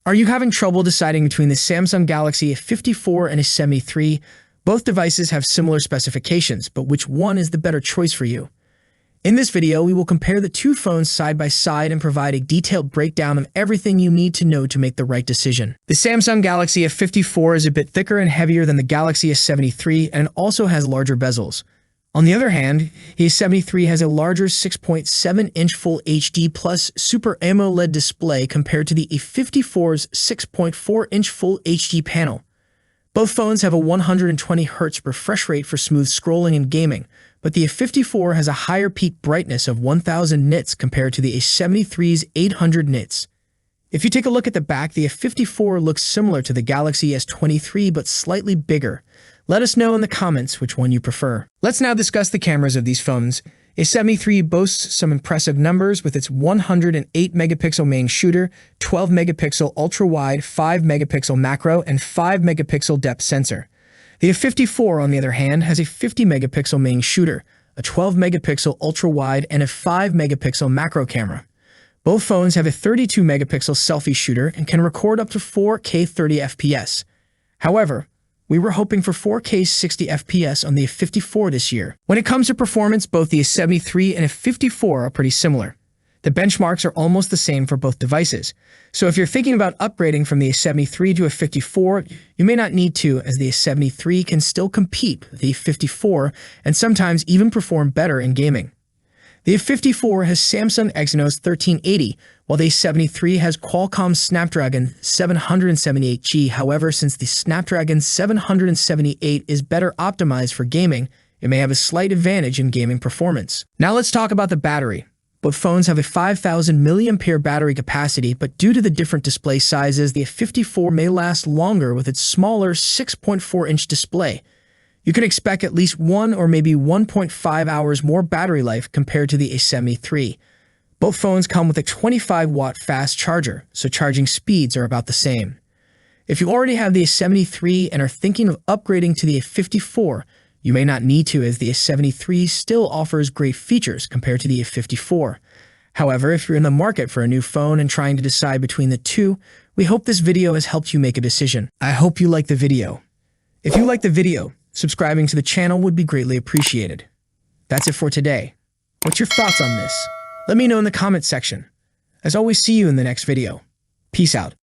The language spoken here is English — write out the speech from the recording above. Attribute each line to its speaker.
Speaker 1: Are you having trouble deciding between the Samsung Galaxy A54 and A73? Both devices have similar specifications, but which one is the better choice for you? In this video, we will compare the two phones side by side and provide a detailed breakdown of everything you need to know to make the right decision. The Samsung Galaxy A54 is a bit thicker and heavier than the Galaxy A73 and also has larger bezels. On the other hand, the A73 has a larger 6.7-inch Full HD Plus Super AMOLED display compared to the A54's 6.4-inch Full HD panel. Both phones have a 120Hz refresh rate for smooth scrolling and gaming, but the A54 has a higher peak brightness of 1000 nits compared to the A73's 800 nits. If you take a look at the back, the A54 looks similar to the Galaxy S23 but slightly bigger. Let us know in the comments which one you prefer. Let's now discuss the cameras of these phones. A73 boasts some impressive numbers with its 108-megapixel main shooter, 12-megapixel ultra-wide, 5-megapixel macro, and 5-megapixel depth sensor. The A54, on the other hand, has a 50-megapixel main shooter, a 12-megapixel ultra-wide, and a 5-megapixel macro camera. Both phones have a 32-megapixel selfie shooter and can record up to 4K 30 FPS. However, we were hoping for 4K 60 FPS on the A54 this year. When it comes to performance, both the A73 and A54 are pretty similar. The benchmarks are almost the same for both devices. So if you're thinking about upgrading from the A73 to A54, you may not need to, as the A73 can still compete with the A54 and sometimes even perform better in gaming. The A54 has Samsung Exynos 1380, while the A73 has Qualcomm Snapdragon 778G. However, since the Snapdragon 778 is better optimized for gaming, it may have a slight advantage in gaming performance. Now let's talk about the battery. Both phones have a 5000 mAh battery capacity, but due to the different display sizes, the A54 may last longer with its smaller 6.4-inch display. You can expect at least 1 or maybe 1.5 hours more battery life compared to the A73. Both phones come with a 25-watt fast charger, so charging speeds are about the same. If you already have the A73 and are thinking of upgrading to the A54, you may not need to, as the A73 still offers great features compared to the A54. However, if you're in the market for a new phone and trying to decide between the two, we hope this video has helped you make a decision. I hope you like the video. If you like the video, subscribing to the channel would be greatly appreciated. That's it for today. What's your thoughts on this? Let me know in the comments section. As always, see you in the next video. Peace out.